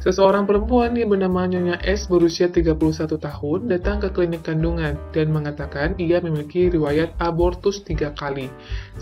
Seseorang perempuan yang bernama Nyonya S berusia 31 tahun datang ke klinik kandungan dan mengatakan ia memiliki riwayat abortus 3 kali.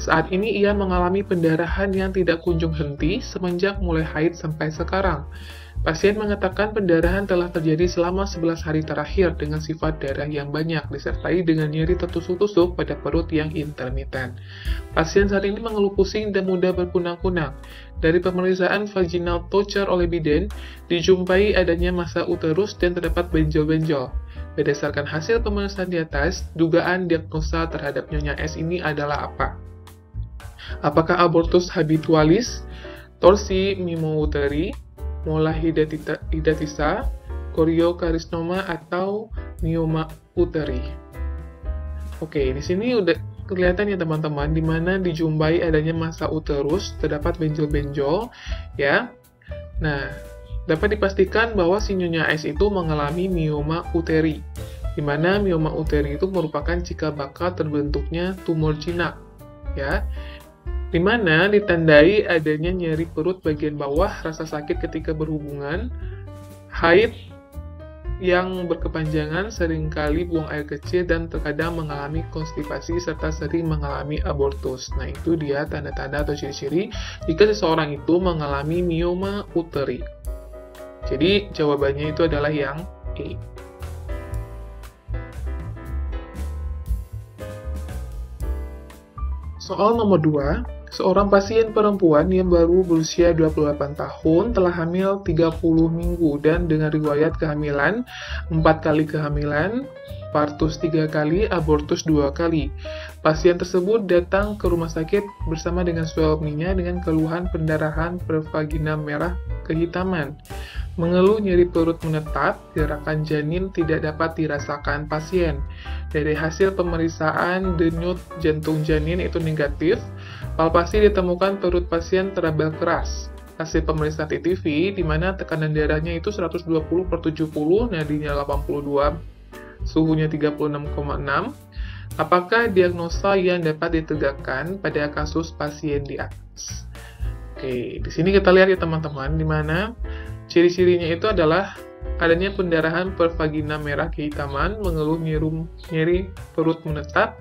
Saat ini ia mengalami pendarahan yang tidak kunjung henti semenjak mulai haid sampai sekarang. Pasien mengatakan pendarahan telah terjadi selama 11 hari terakhir dengan sifat darah yang banyak disertai dengan nyeri tertusuk-tusuk pada perut yang intermiten. Pasien saat ini mengeluh pusing dan mudah berkunang-kunang. Dari pemeriksaan vaginal toucher oleh bidan, dijumpai adanya massa uterus dan terdapat benjol-benjol. Berdasarkan hasil pemeriksaan di atas, dugaan diagnosa terhadap Nyonya S ini adalah apa? Apakah abortus habitualis, torsi mimouteri, mola hidatisa, choriokarisnoma, atau myoma uteri? Oke, di sini udah kelihatan ya teman-teman, di mana dijumpai adanya massa uterus, terdapat benjol-benjol, ya. Nah, dapat dipastikan bahwa si Nyonya S itu mengalami myoma uteri, di mana myoma uteri itu merupakan cikal bakal terbentuknya tumor jinak, ya. Di mana ditandai adanya nyeri perut bagian bawah, rasa sakit ketika berhubungan, haid yang berkepanjangan, seringkali buang air kecil, dan terkadang mengalami konstipasi serta sering mengalami abortus. Nah, itu dia tanda-tanda atau ciri-ciri jika seseorang itu mengalami myoma uteri. Jadi, jawabannya itu adalah yang E. Soal nomor 2, seorang pasien perempuan yang baru berusia 28 tahun telah hamil 30 minggu dan dengan riwayat kehamilan 4 kali kehamilan, partus 3 kali, abortus 2 kali. Pasien tersebut datang ke rumah sakit bersama dengan suaminya dengan keluhan pendarahan pervagina merah kehitaman. Mengeluh nyeri perut menetap, gerakan janin tidak dapat dirasakan pasien. Dari hasil pemeriksaan denyut jantung janin itu negatif, palpasi ditemukan perut pasien terabal keras. Hasil pemeriksaan TTV, di mana tekanan darahnya itu 120/70, nadinya 82, suhunya 36,6. Apakah diagnosa yang dapat ditegakkan pada kasus pasien di atas? Oke, di sini kita lihat ya teman-teman, di mana ciri-cirinya itu adalah adanya pendarahan pervagina merah kehitaman, mengeluh nyeri perut menetap,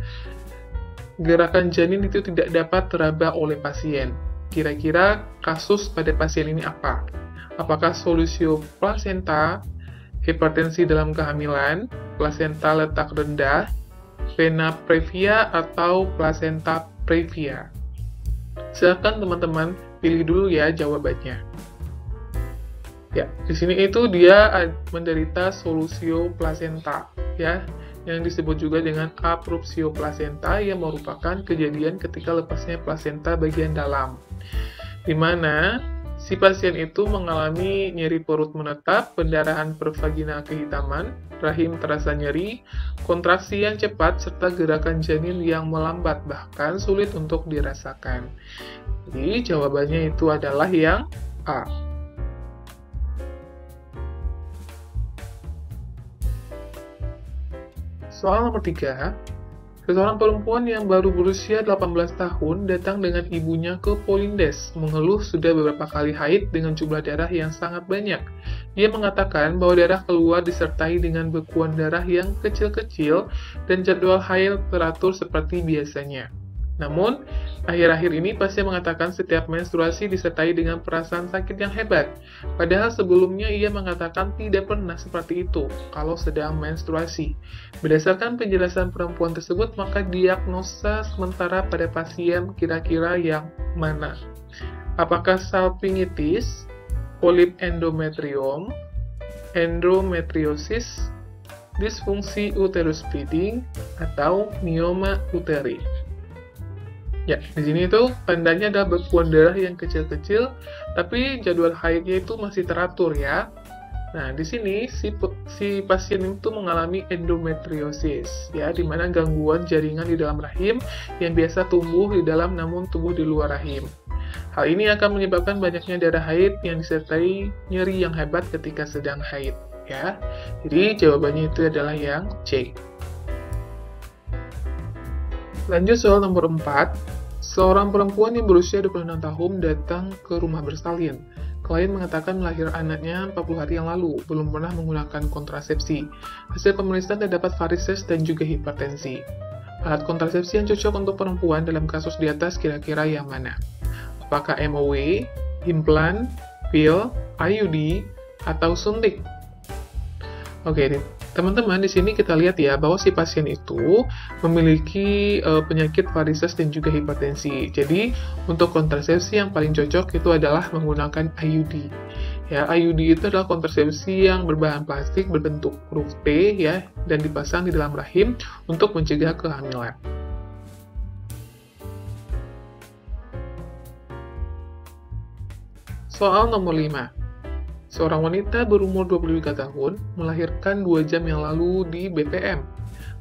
gerakan janin itu tidak dapat teraba oleh pasien. Kira-kira kasus pada pasien ini apa? Apakah solusio plasenta, hipertensi dalam kehamilan, plasenta letak rendah, vena previa, atau plasenta previa? Silakan teman-teman pilih dulu ya jawabannya. Ya, di sini itu dia menderita solusio plasenta, ya, yang disebut juga dengan abruptio plasenta, yang merupakan kejadian ketika lepasnya plasenta bagian dalam, di mana si pasien itu mengalami nyeri perut menetap, pendarahan pervagina kehitaman, rahim terasa nyeri, kontraksi yang cepat, serta gerakan janin yang melambat, bahkan sulit untuk dirasakan. Jadi, jawabannya itu adalah yang A. Soal nomor 3, seseorang perempuan yang baru berusia 18 tahun datang dengan ibunya ke Polindes, mengeluh sudah beberapa kali haid dengan jumlah darah yang sangat banyak. Dia mengatakan bahwa darah keluar disertai dengan bekuan darah yang kecil-kecil dan jadwal haid teratur seperti biasanya. Namun, akhir-akhir ini pasien mengatakan setiap menstruasi disertai dengan perasaan sakit yang hebat. Padahal sebelumnya ia mengatakan tidak pernah seperti itu kalau sedang menstruasi. Berdasarkan penjelasan perempuan tersebut, maka diagnosa sementara pada pasien kira-kira yang mana? Apakah salpingitis, polip endometrium, endometriosis, disfungsi uterus bleeding, atau myoma uteri? Ya, di sini itu tandanya ada bekuan darah yang kecil-kecil, tapi jadwal haidnya itu masih teratur ya. Nah, di sini si pasien itu mengalami endometriosis, ya, di mana gangguan jaringan di dalam rahim yang biasa tumbuh di dalam namun tumbuh di luar rahim. Hal ini akan menyebabkan banyaknya darah haid yang disertai nyeri yang hebat ketika sedang haid, ya. Jadi jawabannya itu adalah yang C. Lanjut soal nomor 4. Seorang perempuan yang berusia 26 tahun datang ke rumah bersalin. Klien mengatakan melahir anaknya 40 hari yang lalu, belum pernah menggunakan kontrasepsi. Hasil pemeriksaan terdapat varises dan juga hipertensi. Alat kontrasepsi yang cocok untuk perempuan dalam kasus di atas kira-kira yang mana? Apakah MOW, implan, pil, IUD, atau suntik? Oke, teman-teman, di sini kita lihat ya bahwa si pasien itu memiliki penyakit varises dan juga hipertensi. Jadi, untuk kontrasepsi yang paling cocok itu adalah menggunakan IUD. Ya, IUD itu adalah kontrasepsi yang berbahan plastik berbentuk huruf T ya dan dipasang di dalam rahim untuk mencegah kehamilan. Soal nomor 5. Seorang wanita berumur 23 tahun melahirkan 2 jam yang lalu di BPM.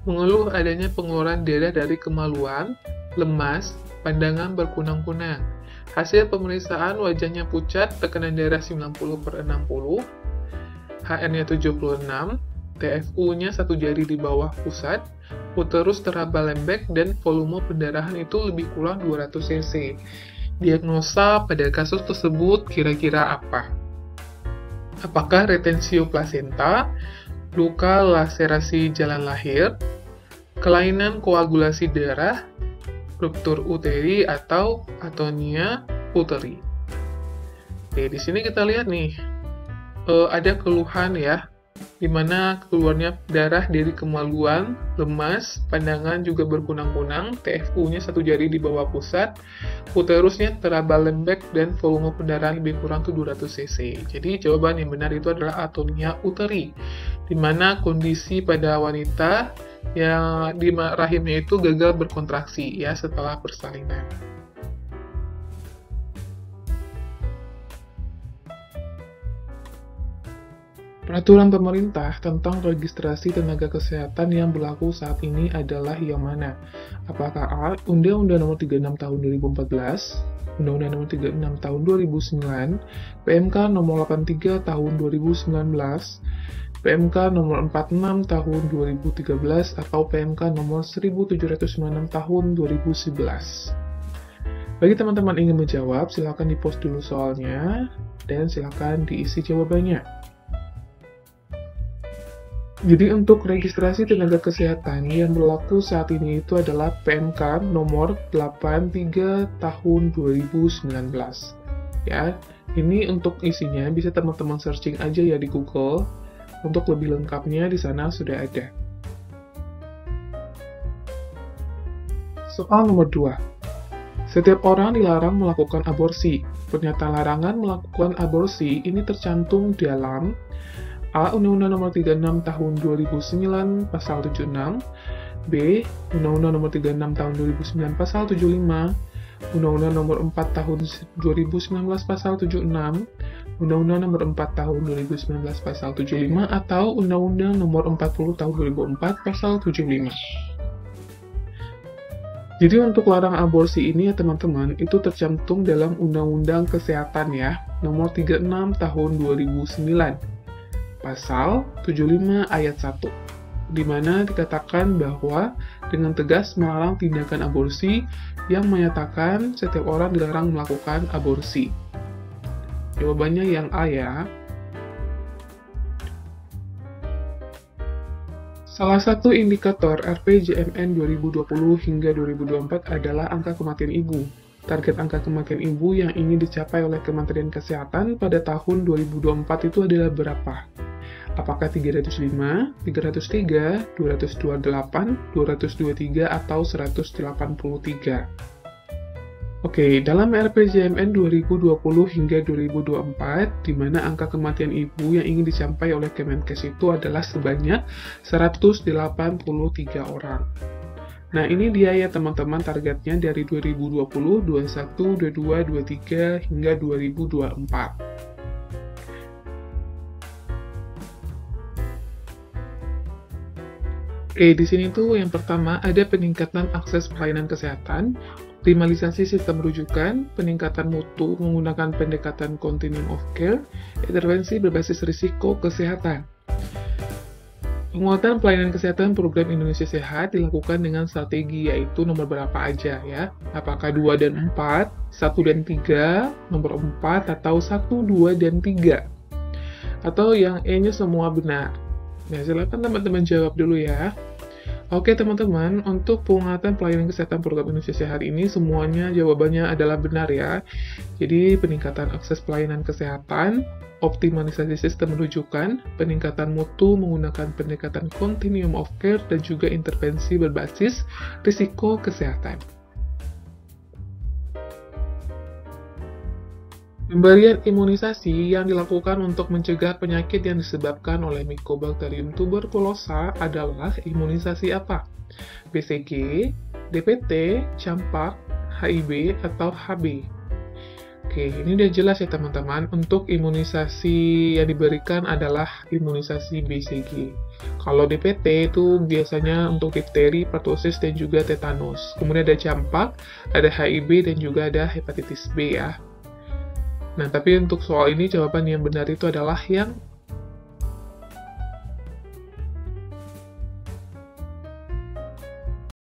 Mengeluh adanya pengeluaran darah dari kemaluan, lemas, pandangan berkunang-kunang. Hasil pemeriksaan wajahnya pucat, tekanan darah 90/60, HR-nya 76, TFU-nya 1 jari di bawah pusat, uterus teraba lembek, dan volume pendarahan itu lebih kurang 200 cc. Diagnosa pada kasus tersebut kira-kira apa? Apakah retensio plasenta, luka laserasi jalan lahir, kelainan koagulasi darah, ruptur uteri, atau atonia uteri? Oke, di sini kita lihat nih, ada keluhan ya, dimana keluarnya darah dari kemaluan, lemas, pandangan juga berkunang-kunang, TFU-nya 1 jari di bawah pusat, uterusnya teraba lembek, dan volume pendarahan lebih kurang 200 cc. Jadi jawaban yang benar itu adalah atonia uteri, dimana kondisi pada wanita yang di rahimnya itu gagal berkontraksi ya setelah persalinan. Peraturan pemerintah tentang registrasi tenaga kesehatan yang berlaku saat ini adalah yang mana? Apakah A. Undang-Undang Nomor 36 Tahun 2014, Undang-Undang Nomor 36 Tahun 2009, PMK Nomor 83 Tahun 2019, PMK Nomor 46 Tahun 2013, atau PMK Nomor 1796 Tahun 2011? Bagi teman-teman ingin menjawab, silakan di-post dulu soalnya, dan silakan diisi jawabannya. Jadi untuk registrasi tenaga kesehatan yang berlaku saat ini itu adalah PMK nomor 83 tahun 2019. Ya, ini untuk isinya bisa teman-teman searching aja ya di Google. Untuk lebih lengkapnya di sana sudah ada. Soal nomor 2. Setiap orang dilarang melakukan aborsi. Pernyataan larangan melakukan aborsi ini tercantum dalam A. Undang-Undang Nomor 36 Tahun 2009 Pasal 76, B. Undang-Undang Nomor 36 Tahun 2009 Pasal 75, Undang-Undang Nomor 4 Tahun 2019 Pasal 76, Undang-Undang Nomor 4 Tahun 2019 Pasal 75, atau Undang-Undang Nomor 40 Tahun 2004 Pasal 75. Jadi untuk larang aborsi ini ya teman-teman, itu tercantum dalam Undang-Undang Kesehatan ya, Nomor 36 Tahun 2009. Pasal 75 ayat 1, di mana dikatakan bahwa dengan tegas melarang tindakan aborsi yang menyatakan setiap orang dilarang melakukan aborsi. Jawabannya yang A ya. Salah satu indikator RPJMN 2020 hingga 2024 adalah angka kematian ibu. Target angka kematian ibu yang ingin dicapai oleh Kementerian Kesehatan pada tahun 2024 itu adalah berapa? Apakah 305, 303, 228, 223, atau 183? Oke, dalam RPJMN 2020 hingga 2024, di mana angka kematian ibu yang ingin dicapai oleh Kemenkes itu adalah sebanyak 183 orang. Nah, ini dia ya teman-teman targetnya dari 2020, 21, 22, 23, hingga 2024. Oke, di sini tuh yang pertama ada peningkatan akses pelayanan kesehatan, optimalisasi sistem rujukan, peningkatan mutu menggunakan pendekatan continuum of care, intervensi berbasis risiko kesehatan. Penguatan pelayanan kesehatan program Indonesia Sehat dilakukan dengan strategi, yaitu nomor berapa aja ya. Apakah 2 dan 4, 1 dan 3, nomor 4, atau 1, 2, dan 3. Atau yang E-nya semua benar. Nah, silakan teman-teman jawab dulu ya. Oke teman-teman, untuk penguatan pelayanan kesehatan program Indonesia Sehat ini semuanya jawabannya adalah benar ya. Jadi peningkatan akses pelayanan kesehatan, optimalisasi sistem rujukan, peningkatan mutu menggunakan pendekatan continuum of care, dan juga intervensi berbasis risiko kesehatan. Pemberian imunisasi yang dilakukan untuk mencegah penyakit yang disebabkan oleh Mycobacterium tuberculosa adalah imunisasi apa? BCG, DPT, campak, HIB, atau HB? Oke, ini udah jelas ya teman-teman. Untuk imunisasi yang diberikan adalah imunisasi BCG. Kalau DPT itu biasanya untuk difteri, pertusis, dan juga tetanus. Kemudian ada campak, ada HIB, dan juga ada hepatitis B ya. Nah, tapi untuk soal ini jawaban yang benar itu adalah yang